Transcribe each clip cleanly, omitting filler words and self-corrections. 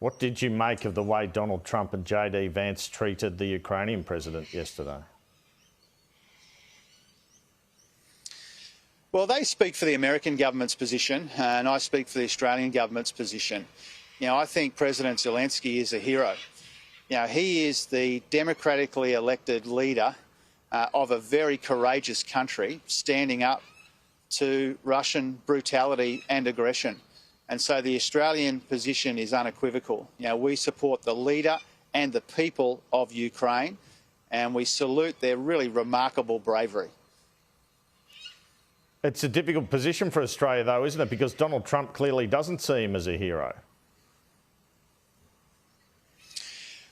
What did you make of the way Donald Trump and JD Vance treated the Ukrainian president yesterday? Well, they speak for the American government's position, and I speak for the Australian government's position. I think President Zelensky is a hero. He is the democratically elected leader of a very courageous country standing up to Russian brutality and aggression. And so the Australian position is unequivocal. We support the leader and the people of Ukraine, and we salute their really remarkable bravery. It's a difficult position for Australia, though, isn't it? Because Donald Trump clearly doesn't see him as a hero.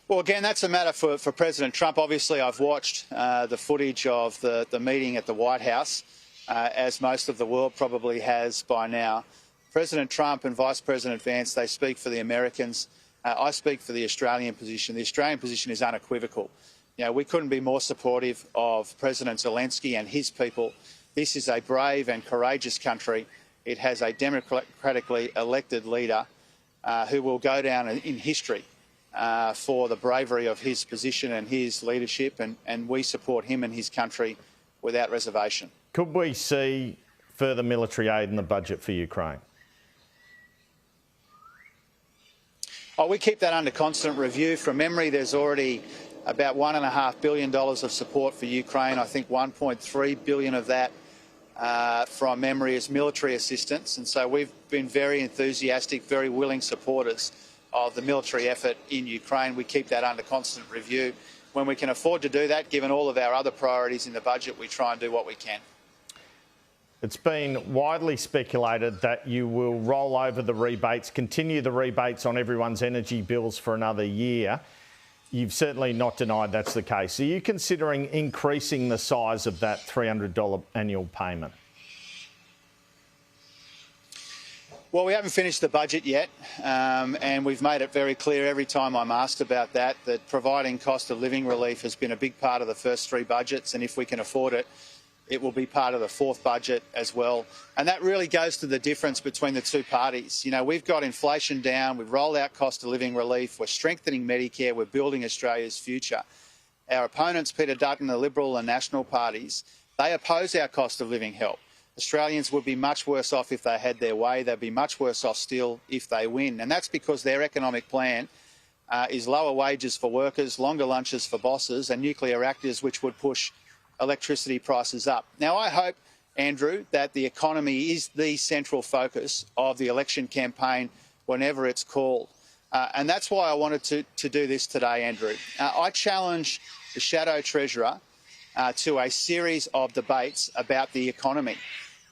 Well, again, that's a matter for President Trump. Obviously, I've watched the footage of the meeting at the White House, as most of the world probably has by now. President Trump and Vice President Vance, they speak for the Americans. I speak for the Australian position. The Australian position is unequivocal. We couldn't be more supportive of President Zelensky and his people. This is a brave and courageous country. It has a democratically elected leader who will go down in history for the bravery of his position and his leadership, and we support him and his country without reservation. Could we see further military aid in the budget for Ukraine? We keep that under constant review. From memory, there's already about $1.5 billion of support for Ukraine. I think $1.3 billion of that, from memory, is military assistance. And so we've been very enthusiastic, very willing supporters of the military effort in Ukraine. We keep that under constant review. When we can afford to do that, given all of our other priorities in the budget, we try and do what we can. It's been widely speculated that you will roll over the rebates, continue the rebates on everyone's energy bills for another year. You've certainly not denied that's the case. Are you considering increasing the size of that $300 annual payment? Well, we haven't finished the budget yet, and we've made it very clear every time I'm asked about that providing cost of living relief has been a big part of the first three budgets, and if we can afford it, it will be part of the fourth budget as well. And that really goes to the difference between the two parties. We've got inflation down, we've rolled out cost of living relief, we're strengthening Medicare, we're building Australia's future. Our opponents, Peter Dutton, the Liberal and National parties, they oppose our cost of living help. Australians would be much worse off if they had their way. They'd be much worse off still if they win. And that's because their economic plan is lower wages for workers, longer lunches for bosses, and nuclear reactors, which would push electricity prices up. Now, I hope, Andrew, that the economy is the central focus of the election campaign whenever it's called. And that's why I wanted to do this today, Andrew. I challenge the Shadow Treasurer to a series of debates about the economy.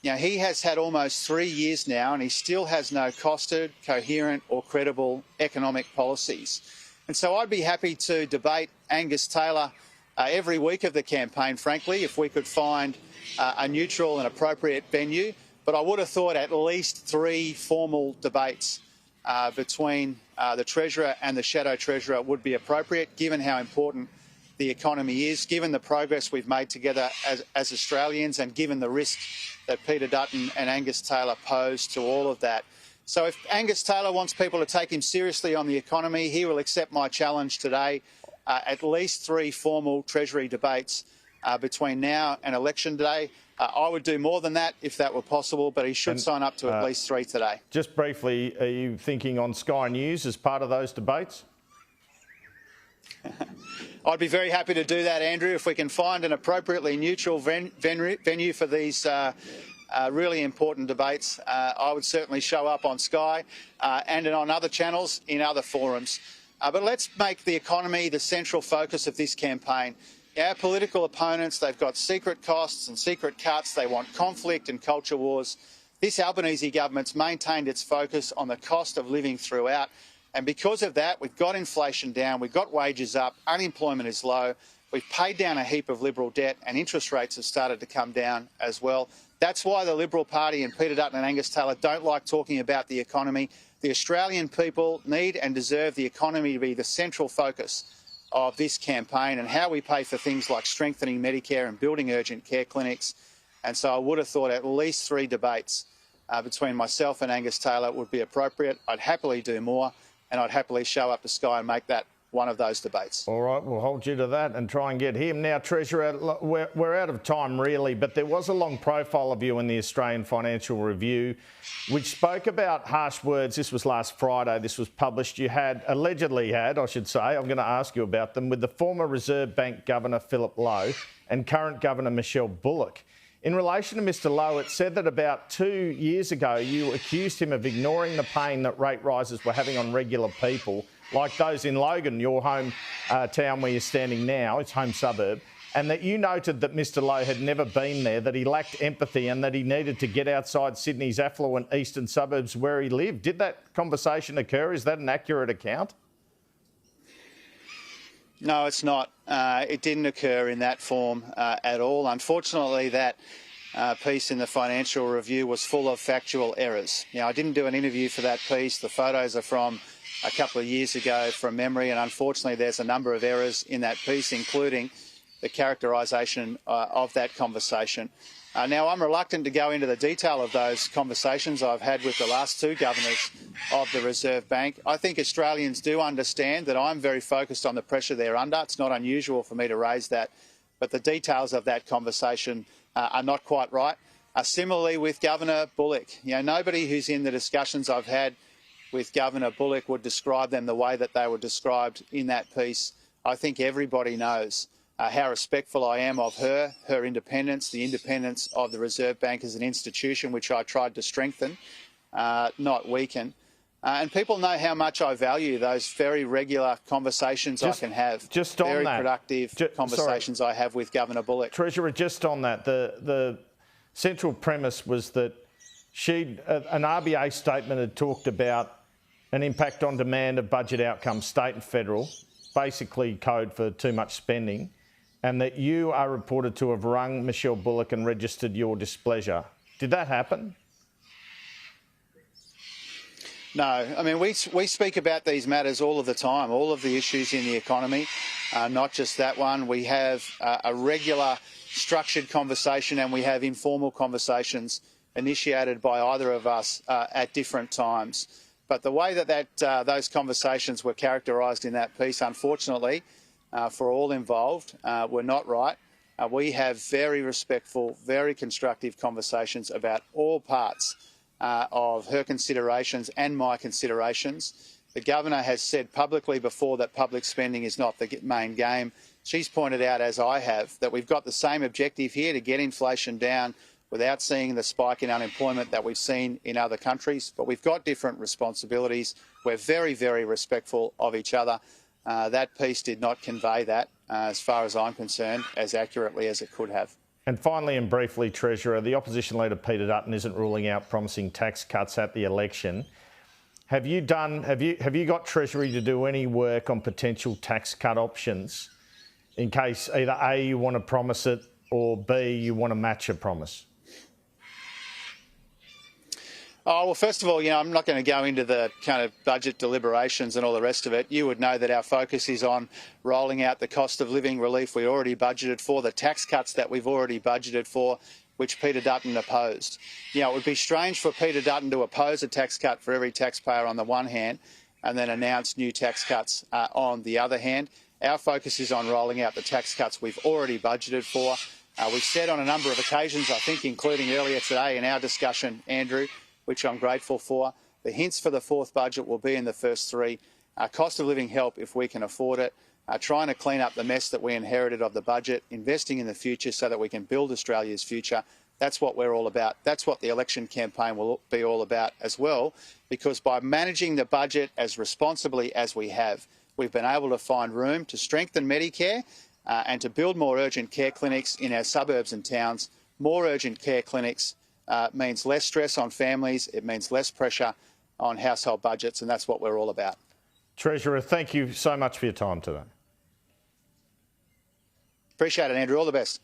He has had almost 3 years now, and he still has no costed, coherent or credible economic policies. And so I'd be happy to debate Angus Taylor every week of the campaign, frankly, if we could find a neutral and appropriate venue. But I would have thought at least 3 formal debates between the Treasurer and the Shadow Treasurer would be appropriate, given how important the economy is, given the progress we've made together as Australians, and given the risk that Peter Dutton and Angus Taylor pose to all of that. So if Angus Taylor wants people to take him seriously on the economy, he will accept my challenge today. At least 3 formal Treasury debates between now and election day. I would do more than that if that were possible, but he should sign up to at least 3 today. Just briefly, are you thinking on Sky News as part of those debates? I'd be very happy to do that, Andrew, if we can find an appropriately neutral venue for these really important debates. I would certainly show up on Sky and on other channels in other forums. But let's make the economy the central focus of this campaign. Our political opponents, they've got secret costs and secret cuts. They want conflict and culture wars. This Albanese government's maintained its focus on the cost of living throughout. And because of that, we've got inflation down, we've got wages up, unemployment is low, we've paid down a heap of Liberal debt, and interest rates have started to come down as well. That's why the Liberal Party and Peter Dutton and Angus Taylor don't like talking about the economy. The Australian people need and deserve the economy to be the central focus of this campaign, and how we pay for things like strengthening Medicare and building urgent care clinics. And so I would have thought at least 3 debates between myself and Angus Taylor would be appropriate. I'd happily do more. and I'd happily show up to Sky and make that one of those debates. All right, we'll hold you to that and try and get him. Now, Treasurer, we're out of time really, but there was a long profile of you in the Australian Financial Review which spoke about harsh words. This was last Friday. This was published. You allegedly had, I should say, I'm going to ask you about them, with the former Reserve Bank Governor Philip Lowe and current Governor Michelle Bullock. In relation to Mr Lowe, it said that about 2 years ago you accused him of ignoring the pain that rate rises were having on regular people, like those in Logan, your home town where you're standing now, its home suburb, and that you noted that Mr Lowe had never been there, that he lacked empathy and that he needed to get outside Sydney's affluent eastern suburbs where he lived. Did that conversation occur? Is that an accurate account? No, it's not. It didn't occur in that form at all. Unfortunately, that piece in the Financial Review was full of factual errors. Now, I didn't do an interview for that piece. The photos are from a couple of years ago from memory, and unfortunately there's a number of errors in that piece, including the characterisation of that conversation. Now, I'm reluctant to go into the detail of those conversations I've had with the last two governors of the Reserve Bank. I think Australians do understand that I'm very focused on the pressure they're under. It's not unusual for me to raise that, but the details of that conversation are not quite right. Similarly with Governor Bullock, nobody who's in the discussions I've had with Governor Bullock would describe them the way that they were described in that piece. I think everybody knows how respectful I am of her independence, the independence of the Reserve Bank as an institution, which I tried to strengthen, not weaken. And people know how much I value those very regular conversations I can have. Just on very that, productive conversations I have with Governor Bullock. Treasurer, just on that, the central premise was that an RBA statement had talked about an impact on demand of budget outcomes, state and federal, basically code for too much spending, and that you are reported to have rung Michelle Bullock and registered your displeasure. Did that happen? No. I mean, we speak about these matters all of the time, all of the issues in the economy, not just that one. We have a regular structured conversation and we have informal conversations initiated by either of us at different times. But the way that those conversations were characterised in that piece, unfortunately, for all involved, were not right. We have very respectful, very constructive conversations about all parts of her considerations and my considerations. The Governor has said publicly before that public spending is not the main game. She's pointed out, as I have, that we've got the same objective here, to get inflation down without seeing the spike in unemployment that we've seen in other countries. But we've got different responsibilities. We're very, very respectful of each other. That piece did not convey that, as far as I'm concerned, as accurately as it could have. And finally and briefly, Treasurer, the opposition leader Peter Dutton isn't ruling out promising tax cuts at the election. Have you got Treasury to do any work on potential tax cut options in case either A, you want to promise it, or B, you want to match a promise? Oh, well, first of all, I'm not going to go into the kind of budget deliberations and all the rest of it. You would know that our focus is on rolling out the cost of living relief we already budgeted for, the tax cuts that we've already budgeted for, which Peter Dutton opposed. It would be strange for Peter Dutton to oppose a tax cut for every taxpayer on the one hand and then announce new tax cuts on the other hand. Our focus is on rolling out the tax cuts we've already budgeted for. We've said on a number of occasions, I think including earlier today in our discussion, Andrew, which I'm grateful for, the hints for the fourth budget will be in the first three. Cost of living help if we can afford it, trying to clean up the mess that we inherited of the budget, investing in the future so that we can build Australia's future. That's what we're all about. That's what the election campaign will be all about as well, because by managing the budget as responsibly as we have, we've been able to find room to strengthen Medicare and to build more urgent care clinics in our suburbs and towns. More urgent care clinics means less stress on families, it means less pressure on household budgets, and that's what we're all about. Treasurer, thank you so much for your time today. Appreciate it, Andrew. All the best.